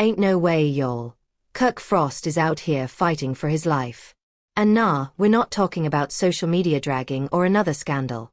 Ain't no way, y'all. Kirk Frost is out here fighting for his life. And nah, we're not talking about social media dragging or another scandal.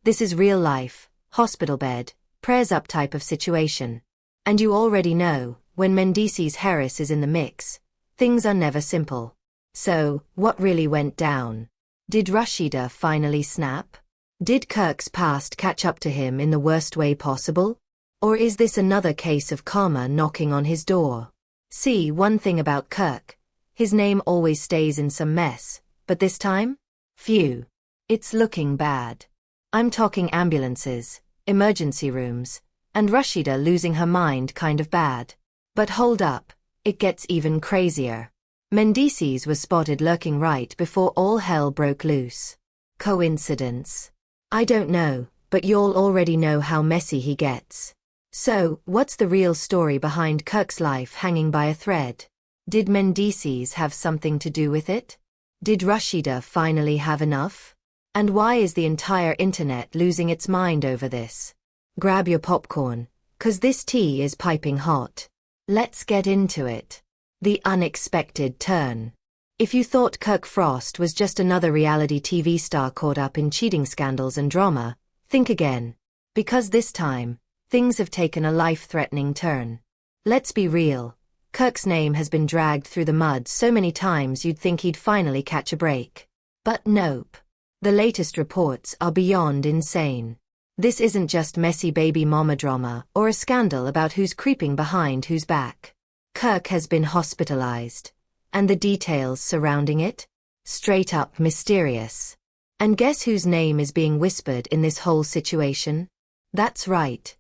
This is real life, hospital bed, prayers up type of situation. And you already know, when Mendices Harris is in the mix, things are never simple. So, what really went down? Did Rashida finally snap? Did Kirk's past catch up to him in the worst way possible? Or is this another case of karma knocking on his door? See, one thing about Kirk. His name always stays in some mess, but this time? Phew. It's looking bad. I'm talking ambulances, emergency rooms, and Rashida losing her mind kind of bad. But hold up, it gets even crazier. Mendices was spotted lurking right before all hell broke loose. Coincidence? I don't know, but y'all already know how messy he gets. So, what's the real story behind Kirk's life hanging by a thread? Did Mendices have something to do with it? Did Rashida finally have enough? And why is the entire internet losing its mind over this? Grab your popcorn, 'cause this tea is piping hot. Let's get into it. The unexpected turn. If you thought Kirk Frost was just another reality TV star caught up in cheating scandals and drama, think again. Because this time, things have taken a life-threatening turn. Let's be real. Kirk's name has been dragged through the mud so many times you'd think he'd finally catch a break. But nope. The latest reports are beyond insane. This isn't just messy baby mama drama or a scandal about who's creeping behind whose back. Kirk has been hospitalized. And the details surrounding it? Straight up mysterious. And guess whose name is being whispered in this whole situation? That's right.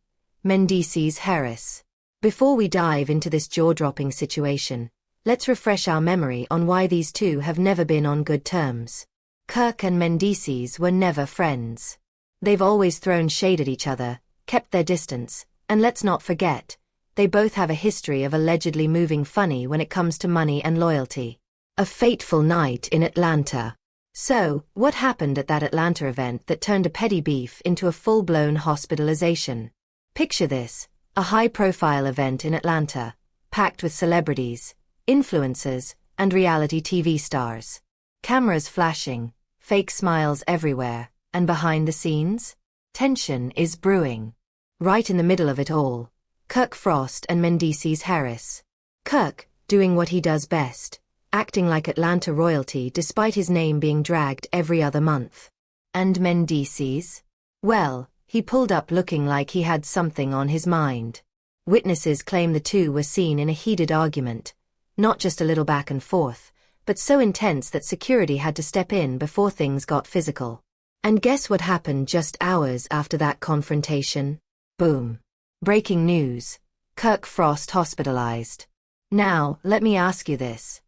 Mendices Harris. Before we dive into this jaw-dropping situation, let's refresh our memory on why these two have never been on good terms. Kirk and Mendices were never friends. They've always thrown shade at each other, kept their distance, and let's not forget, they both have a history of allegedly moving funny when it comes to money and loyalty. A fateful night in Atlanta. So, what happened at that Atlanta event that turned a petty beef into a full-blown hospitalization? Picture this, a high-profile event in Atlanta, packed with celebrities, influencers, and reality TV stars. Cameras flashing, fake smiles everywhere, and behind the scenes, tension is brewing. Right in the middle of it all, Kirk Frost and Mendices Harris. Kirk, doing what he does best, acting like Atlanta royalty despite his name being dragged every other month. And Mendices? Well, he pulled up looking like he had something on his mind. Witnesses claim the two were seen in a heated argument, not just a little back and forth, but so intense that security had to step in before things got physical. And guess what happened just hours after that confrontation? Boom. Breaking news. Kirk Frost hospitalized. Now, let me ask you this.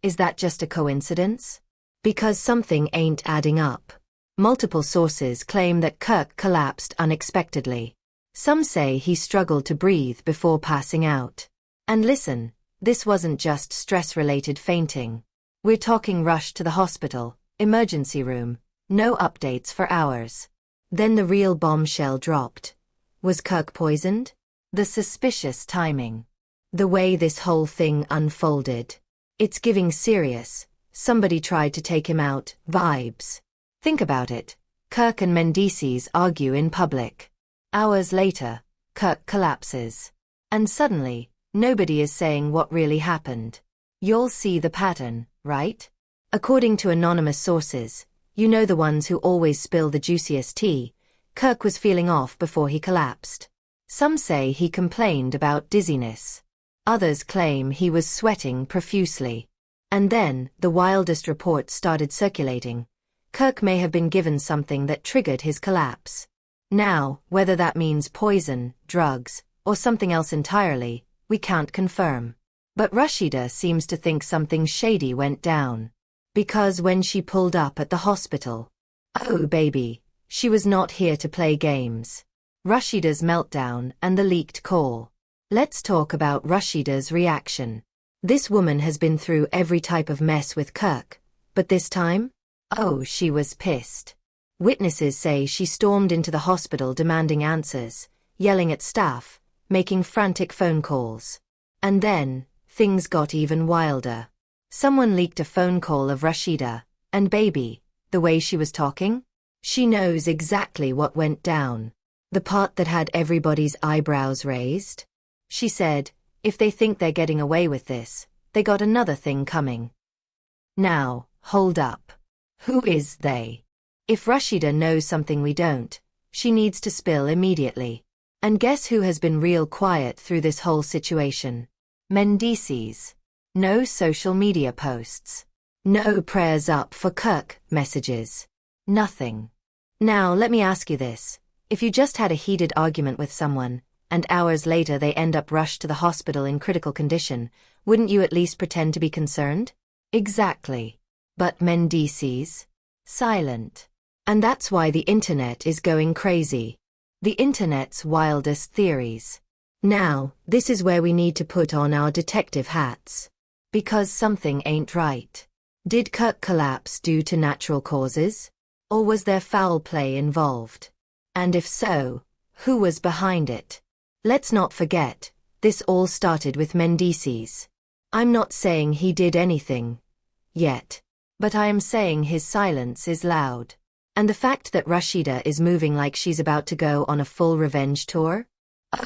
Is that just a coincidence? Because something ain't adding up. Multiple sources claim that Kirk collapsed unexpectedly. Some say he struggled to breathe before passing out. And listen, this wasn't just stress-related fainting. We're talking rush to the hospital, emergency room, no updates for hours. Then the real bombshell dropped. Was Kirk poisoned? The suspicious timing. The way this whole thing unfolded. It's giving serious, somebody tried to take him out, vibes. Think about it. Kirk and Mendices argue in public. Hours later, Kirk collapses. And suddenly, nobody is saying what really happened. You'll see the pattern, right? According to anonymous sources, you know the ones who always spill the juiciest tea, Kirk was feeling off before he collapsed. Some say he complained about dizziness. Others claim he was sweating profusely. And then, the wildest reports started circulating. Kirk may have been given something that triggered his collapse. Now, whether that means poison, drugs, or something else entirely, we can't confirm. But Rashida seems to think something shady went down. Because when she pulled up at the hospital, oh baby, she was not here to play games. Rashida's meltdown and the leaked call. Let's talk about Rashida's reaction. This woman has been through every type of mess with Kirk, but this time? Oh, she was pissed. Witnesses say she stormed into the hospital demanding answers, yelling at staff, making frantic phone calls. And then, things got even wilder. Someone leaked a phone call of Rashida, and baby, the way she was talking? She knows exactly what went down. The part that had everybody's eyebrows raised? She said, if they think they're getting away with this, they got another thing coming. Now, hold up. Who is they? If Rashida knows something we don't, she needs to spill immediately. And guess who has been real quiet through this whole situation? Mendices. No social media posts. No prayers up for Kirk messages. Nothing. Now let me ask you this. If you just had a heated argument with someone, and hours later they end up rushed to the hospital in critical condition, wouldn't you at least pretend to be concerned? Exactly. But Mendices? Silent. And that's why the internet is going crazy. The internet's wildest theories. Now, this is where we need to put on our detective hats. Because something ain't right. Did Kirk collapse due to natural causes? Or was there foul play involved? And if so, who was behind it? Let's not forget, this all started with Mendices. I'm not saying he did anything. Yet. But I am saying his silence is loud. And the fact that Rashida is moving like she's about to go on a full revenge tour?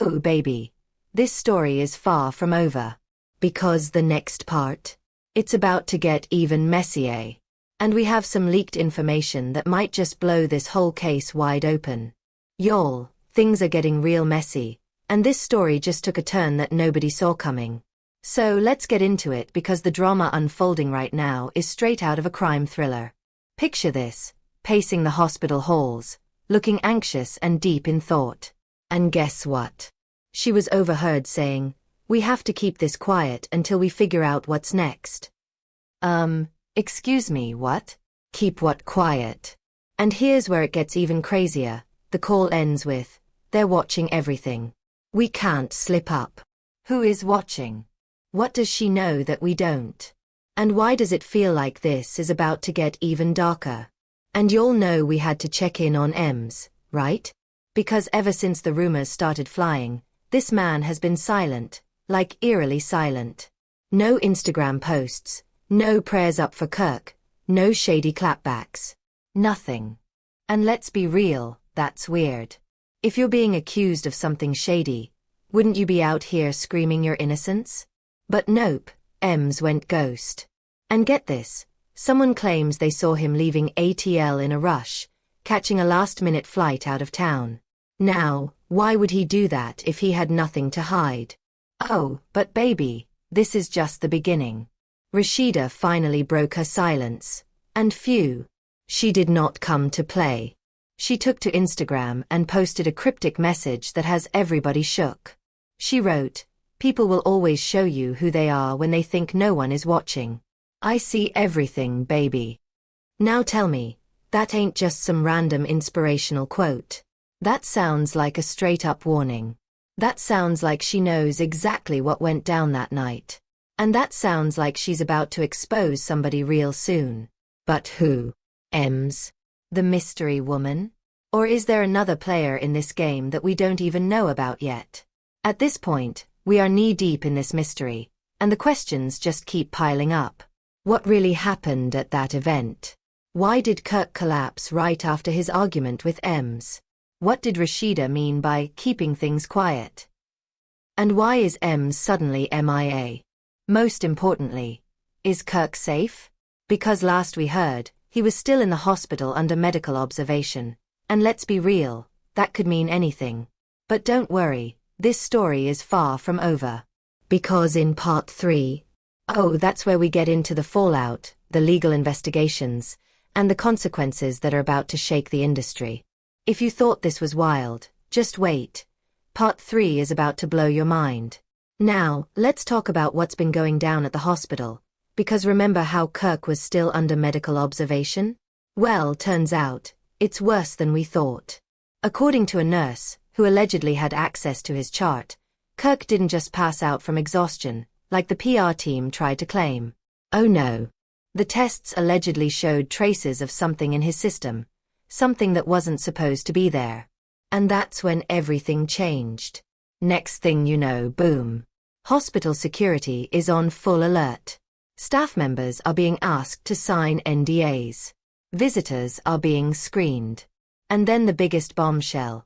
Oh baby. This story is far from over. Because the next part? It's about to get even messier. And we have some leaked information that might just blow this whole case wide open. Y'all, things are getting real messy, and this story just took a turn that nobody saw coming. So let's get into it because the drama unfolding right now is straight out of a crime thriller. Picture this, pacing the hospital halls, looking anxious and deep in thought. And guess what? She was overheard saying, "We have to keep this quiet until we figure out what's next." Excuse me, what? Keep what quiet? And here's where it gets even crazier. The call ends with, "They're watching everything. We can't slip up." Who is watching? What does she know that we don't? And why does it feel like this is about to get even darker? And you'll know we had to check in on Ems, right? Because ever since the rumors started flying, this man has been silent, like eerily silent. No Instagram posts, no prayers up for Kirk, no shady clapbacks. Nothing. And let's be real, that's weird. If you're being accused of something shady, wouldn't you be out here screaming your innocence? But nope, Ems went ghost. And get this, someone claims they saw him leaving ATL in a rush, catching a last-minute flight out of town. Now, why would he do that if he had nothing to hide? Oh, but baby, this is just the beginning. Rashida finally broke her silence. And phew. She did not come to play. She took to Instagram and posted a cryptic message that has everybody shook. She wrote, "People will always show you who they are when they think no one is watching. I see everything, baby." Now tell me, that ain't just some random inspirational quote. That sounds like a straight-up warning. That sounds like she knows exactly what went down that night. And that sounds like she's about to expose somebody real soon. But who? Ems? The mystery woman? Or is there another player in this game that we don't even know about yet? At this point, we are knee-deep in this mystery, and the questions just keep piling up. What really happened at that event? Why did Kirk collapse right after his argument with Ems? What did Rashida mean by keeping things quiet? And why is Ems suddenly MIA? Most importantly, is Kirk safe? Because last we heard, he was still in the hospital under medical observation. And let's be real, that could mean anything. But don't worry, this story is far from over. Because in part 3, that's where we get into the fallout, the legal investigations, and the consequences that are about to shake the industry. If you thought this was wild, just wait. Part 3 is about to blow your mind. Now, let's talk about what's been going down at the hospital. Because remember how Kirk was still under medical observation? Well, turns out, it's worse than we thought. According to a nurse, who allegedly had access to his chart, Kirk didn't just pass out from exhaustion, like the PR team tried to claim. Oh no. The tests allegedly showed traces of something in his system. Something that wasn't supposed to be there. And that's when everything changed. Next thing you know, boom. Hospital security is on full alert. Staff members are being asked to sign NDAs. Visitors are being screened. And then the biggest bombshell.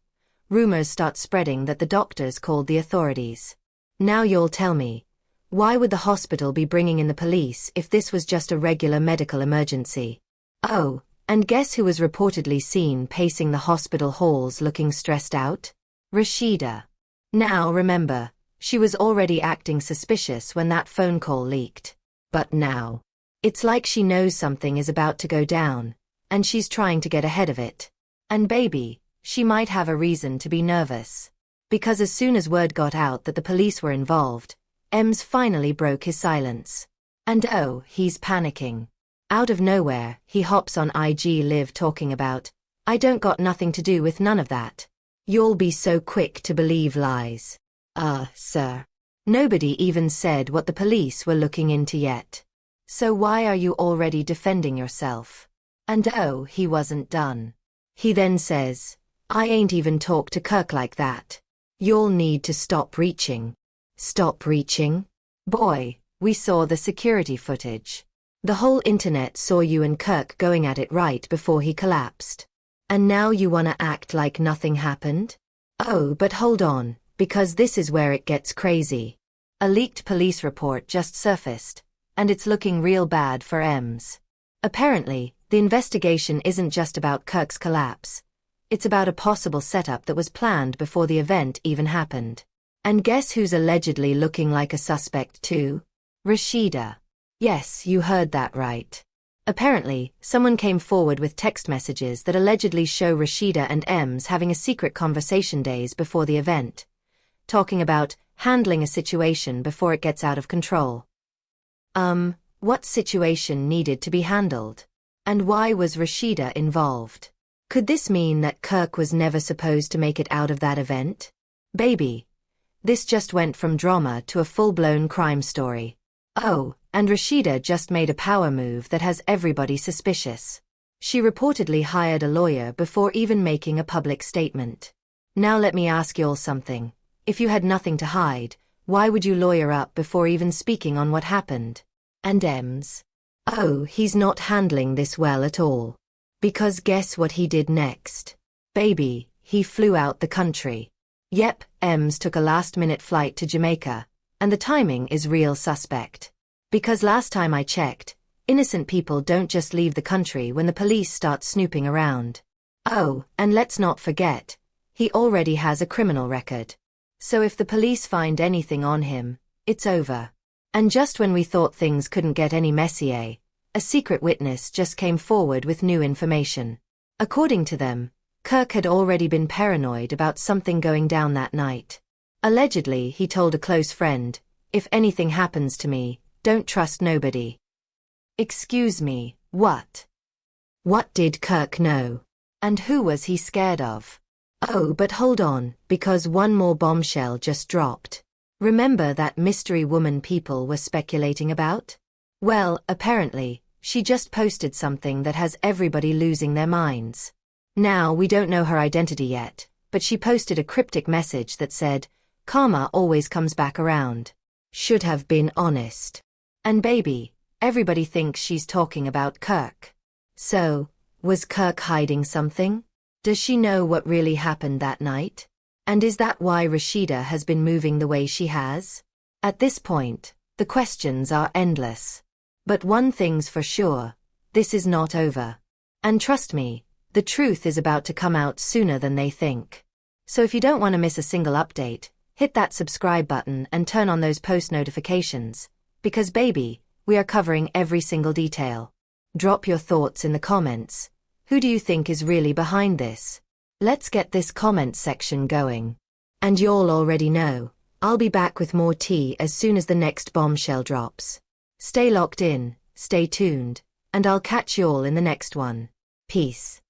Rumors start spreading that the doctors called the authorities. Now you'll tell me, why would the hospital be bringing in the police if this was just a regular medical emergency? Oh, and guess who was reportedly seen pacing the hospital halls looking stressed out? Rashida. Now remember, she was already acting suspicious when that phone call leaked. But now, it's like she knows something is about to go down, and she's trying to get ahead of it. And baby, she might have a reason to be nervous. Because as soon as word got out that the police were involved, Ems finally broke his silence. And oh, he's panicking. Out of nowhere, he hops on IG Live talking about, "I don't got nothing to do with none of that. You'll be so quick to believe lies." Sir. Nobody even said what the police were looking into yet. So why are you already defending yourself? And oh, he wasn't done. He then says, "I ain't even talked to Kirk like that. You'll need to stop reaching." Stop reaching? Boy, we saw the security footage. The whole internet saw you and Kirk going at it right before he collapsed. And now you wanna act like nothing happened? Oh, but hold on, because this is where it gets crazy. A leaked police report just surfaced, and it's looking real bad for Ems. Apparently, the investigation isn't just about Kirk's collapse. It's about a possible setup that was planned before the event even happened. And guess who's allegedly looking like a suspect too? Rashida. Yes, you heard that right. Apparently, someone came forward with text messages that allegedly show Rashida and Ems having a secret conversation days before the event, talking about handling a situation before it gets out of control. What situation needed to be handled? And why was Rashida involved? Could this mean that Kirk was never supposed to make it out of that event? Baby, this just went from drama to a full-blown crime story. Oh, and Rashida just made a power move that has everybody suspicious. She reportedly hired a lawyer before even making a public statement. Now let me ask y'all something. If you had nothing to hide, why would you lawyer up before even speaking on what happened? And Ems? Oh, he's not handling this well at all. Because guess what he did next? Baby, he flew out the country. Yep, Ems took a last-minute flight to Jamaica, and the timing is real suspect. Because last time I checked, innocent people don't just leave the country when the police start snooping around. Oh, and let's not forget, he already has a criminal record. So if the police find anything on him, it's over. And just when we thought things couldn't get any messier, a secret witness just came forward with new information. According to them, Kirk had already been paranoid about something going down that night. Allegedly, he told a close friend, "If anything happens to me, don't trust nobody." Excuse me, what? What did Kirk know? And who was he scared of? Oh, but hold on, because one more bombshell just dropped. Remember that mystery woman people were speculating about? Well, apparently, she just posted something that has everybody losing their minds. Now, we don't know her identity yet, but she posted a cryptic message that said, "Karma always comes back around. Should have been honest." And baby, everybody thinks she's talking about Kirk. So, was Kirk hiding something? Does she know what really happened that night? And is that why Rashida has been moving the way she has? At this point, the questions are endless. But one thing's for sure, this is not over. And trust me, the truth is about to come out sooner than they think. So if you don't want to miss a single update, hit that subscribe button and turn on those post notifications. Because baby, we are covering every single detail. Drop your thoughts in the comments. Who do you think is really behind this? Let's get this comment section going. And y'all already know, I'll be back with more tea as soon as the next bombshell drops. Stay locked in, stay tuned, and I'll catch y'all in the next one. Peace.